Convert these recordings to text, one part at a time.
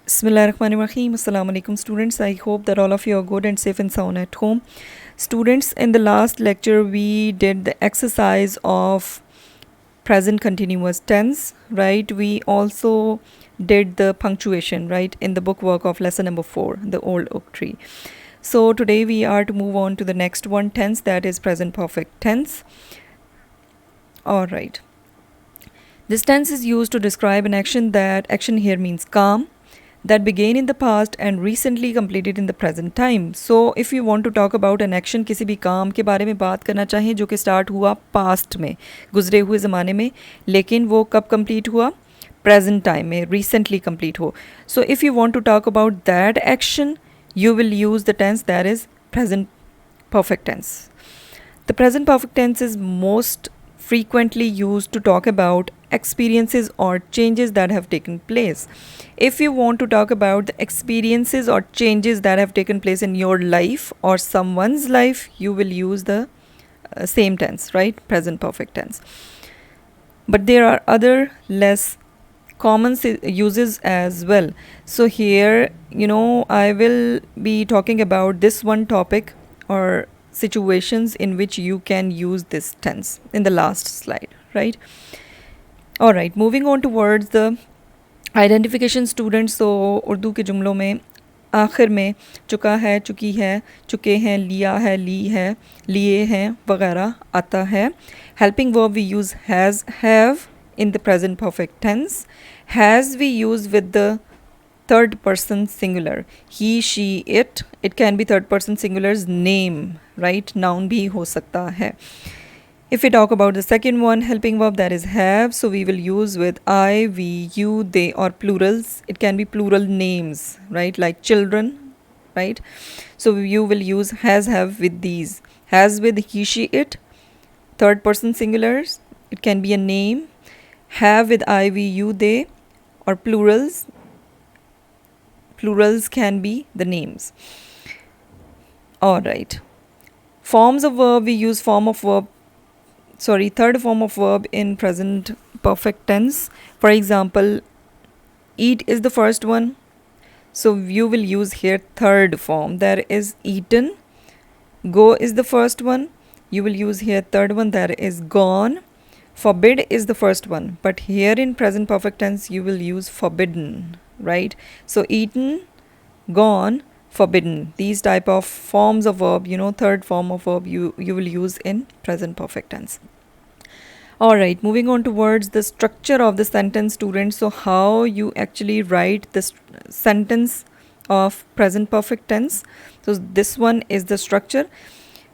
Bismillahirrahmanirrahim. Assalamu alaikum students. I hope that all of you are good and safe and sound at home. Students, in the last lecture we did the exercise of present continuous tense, right? We also did the punctuation, right, in the book work of lesson number 4, the old oak tree. So today we are to move on to the next one, tense, that is present perfect tense. All right. This tense is used to describe an action. That action here means calm, that began in the past and recently completed in the present time. So if you want to talk about an action, किसी भी काम के बारे में बात करना चाहें जो कि स्टार्ट हुआ पास्ट में, गुजरे हुए ज़माने में, लेकिन वो कब कंप्लीट हुआ, प्रेजेंट टाइम में, रिसेंटली कंप्लीट हो. So if you want to talk about that action, you will use the tense that is present perfect tense. The present perfect tense is most frequently used to talk about experiences or changes that have taken place. If you want to talk about the experiences or changes that have taken place in your life or someone's life, you will use the same tense, right? Present perfect tense. But there are other less common uses as well. So here, I will be talking about this one topic or situations in which you can use this tense in the last slide, right? All right, moving on towards the identification students. So Urdu के जुमलों में आखिर में चुका है, चुकी है, चुके हैं, लिया है, ली है, लिए हैं वगैरह आता है. Helping verb we use has, have in the present perfect tense. Has we use with the third person singular, he, she, it. It can be third person singular's name, right? Noun bhi ho sakta hai. If we talk about the second one, helping verb, that is have, so we will use with I, we, you, they, or plurals. It can be plural names, right? Like children, right? So you will use has, have with these. Has with he, she, it. Third person singulars, it can be a name. Have with I, we, you, they, or plurals. Plurals can be the names. All right. Forms of verb, we use third form of verb in present perfect tense. For example, eat is the first one. So you will use here third form, that is eaten. Go is the first one. You will use here third one, that is gone. Forbid is the first one, but here in present perfect tense you will use forbidden, right? So eaten, gone, forbidden. These type of forms of verb, third form of verb you will use in present perfect tense. All right, moving on towards the structure of the sentence, students. So how you actually write this sentence of present perfect tense. So this one is the structure.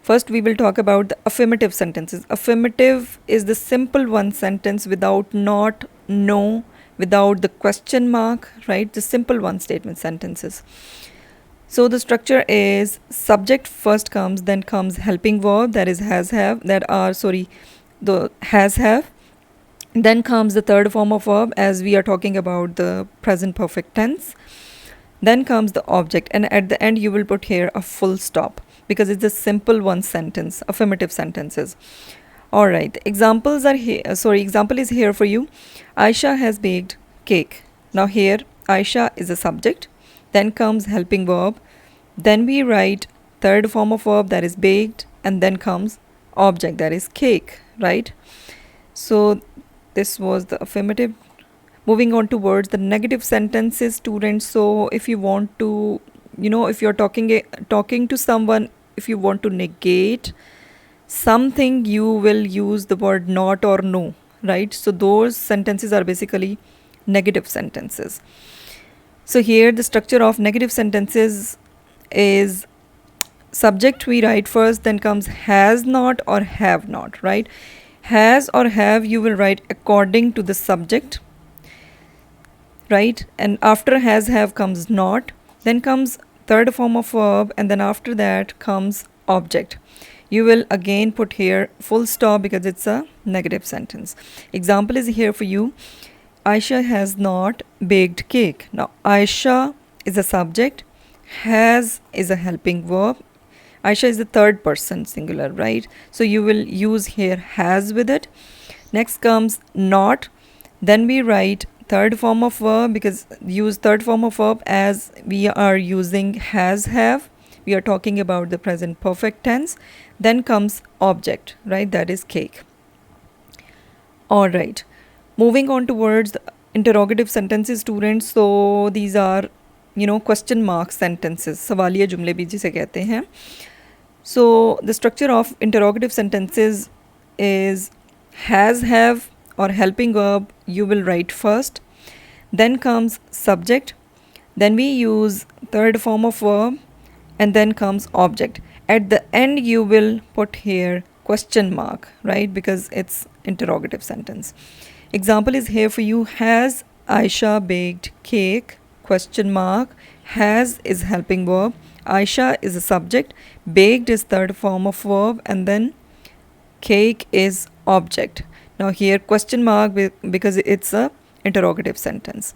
First, we will talk about the affirmative sentences. Affirmative is the simple one sentence without not, no, without the question mark, right? The simple one statement sentences. So the structure is subject first comes, then comes helping verb, that is has, have, the has, have. Then comes the third form of verb as we are talking about the present perfect tense. Then comes the object, and at the end you will put here a full stop because it's a simple one sentence, affirmative sentences. All right, examples are here. Example is here for you. Aisha has baked cake. Now here Aisha is a subject, then comes helping verb, then we write third form of verb, that is baked, and then comes object, that is cake, right? So this was the affirmative. Moving on towards the negative sentences, students. So if you want to, if you're talking to someone, if you want to negate something, you will use the word not or no, right? So those sentences are basically negative sentences. So here the structure of negative sentences is subject we write first, then comes has not or have not, right? Has or have you will write according to the subject, right? And after has, have comes not, then comes third form of verb, and then after that comes object. You will again put here full stop because it's a negative sentence. Example is here for you. Aisha has not baked cake. Now Aisha is a subject, has is a helping verb, Aisha is the third person singular, right? So you will use here has with it. Next comes not, then we write third form of verb, because use third form of verb as we are using has, have. We are talking about the present perfect tense. Then comes object, right? That is cake. All right. Moving on towards the interrogative sentences, students. So these are, question mark sentences. सवालिया जुमले भी जिसे कहते हैं. So the structure of interrogative sentences is has, have, or helping verb you will write first. Then comes subject. Then we use third form of verb, and then comes object. At the end you will put here question mark, right? Because it's interrogative sentence. Example is here for you. Has Aisha baked cake? Question mark. Has is helping verb. Aisha is a subject. Baked is third form of verb, and then cake is object. Now here question mark because it's a interrogative sentence.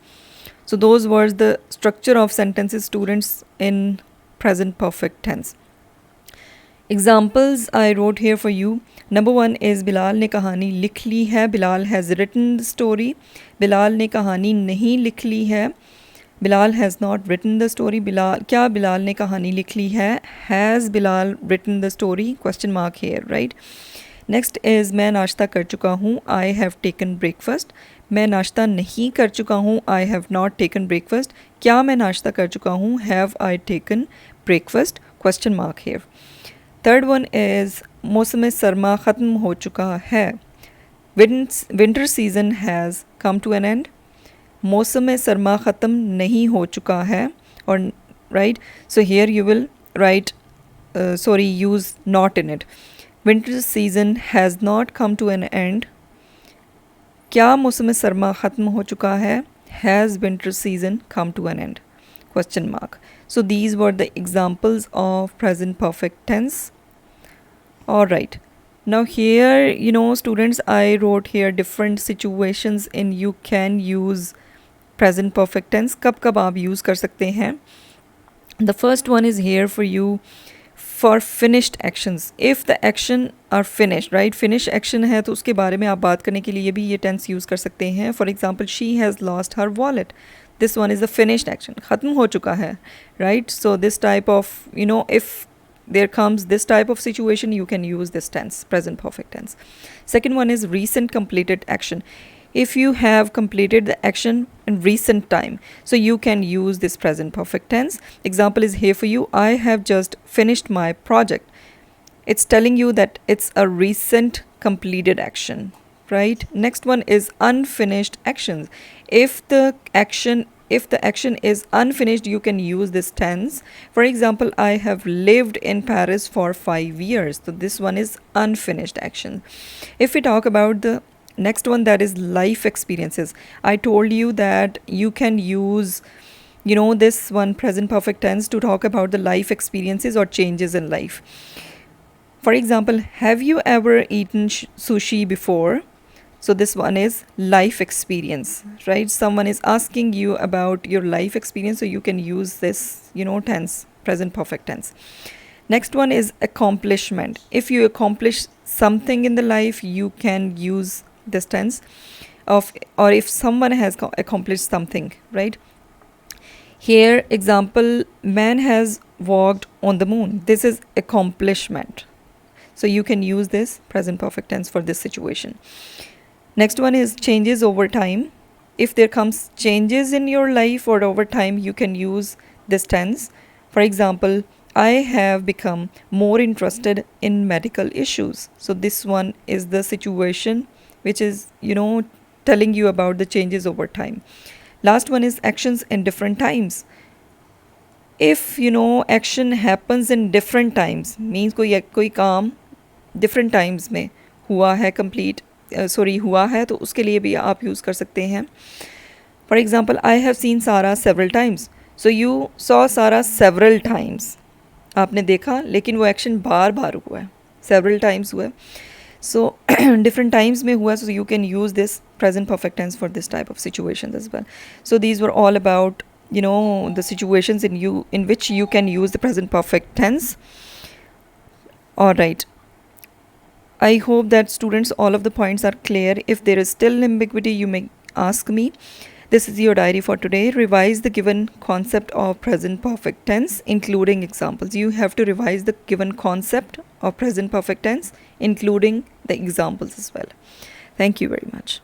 So those were the structure of sentences, students, in present perfect tense. Examples I wrote here for you. Number 1 is Bilal ने कहानी लिख ली है. Bilal has written the story. Bilal ने कहानी नहीं लिख ली है. Bilal has not written the story. क्या Bilal ने कहानी लिख ली है? Has Bilal written the story? Question mark here, right? Next is मैं नाश्ता कर चुका हूँ. I have taken breakfast. मैं नाश्ता नहीं कर चुका हूँ. I have not taken breakfast. क्या मैं नाश्ता कर चुका हूँ? Have I taken breakfast? Question mark here. Third one is मौसम सरमा ख़त्म हो चुका है. Winter season has come to an end. मौसम सरमा ख़त्म नहीं हो चुका है. Or right? So here you will write use not in it. Winter season has not come to an end. क्या मौसम सरमा ख़त्म हो चुका है? Has winter season come to an end? Question mark. So these were the examples of present perfect tense. Alright. Now here, students, I wrote here different situations in you can use present perfect tense. कब कब आप use कर सकते हैं? The first one is here for you for finished actions. If the action are finished, right? Finish action है तो उसके बारे में आप बात करने के लिए भी ये tense use कर सकते हैं. For example, she has lost her wallet. This one is the finished action. ख़त्म हो चुका है, right? So this type of, if there comes this type of situation, you can use this tense, present perfect tense. Second one is recent completed action. If you have completed the action in recent time, so you can use this present perfect tense. Example is here for you. I have just finished my project. It's telling you that it's a recent completed action, right? Next one is unfinished actions. If the action is unfinished, you can use this tense. For example, I have lived in Paris for 5 years. So this one is unfinished action. If we talk about the next one, that is life experiences. I told you that you can use, this one present perfect tense to talk about the life experiences or changes in life. For example, have you ever eaten sushi before? So this one is life experience, right? Someone is asking you about your life experience, so you can use this, tense, present perfect tense. Next one is accomplishment. If you accomplish something in the life, you can use this tense of, or if someone has accomplished something, right? Here, example, man has walked on the moon. This is accomplishment. So you can use this present perfect tense for this situation. Next one is changes over time. If there comes changes in your life or over time, you can use this tense. For example, I have become more interested in medical issues. So this one is the situation which is, telling you about the changes over time. Last one is actions in different times. If, action happens in different times, means कोई काम different times में हुआ है complete, हुआ है, तो उसके लिए भी आप यूज़ कर सकते हैं. For example, I have seen Sara several times. So you saw Sara several times. आपने देखा, लेकिन वो एक्शन बार बार हुआ है, several times हुआ है. So different times में हुआ, so you can use this present perfect tense for this type of situations as well. So these were all about, the situations in which you can use the present perfect tense. All right. I hope that students, all of the points are clear. If there is still ambiguity, you may ask me. This is your diary for today. Revise the given concept of present perfect tense, including examples. You have to revise the given concept of present perfect tense, including the examples as well. Thank you very much.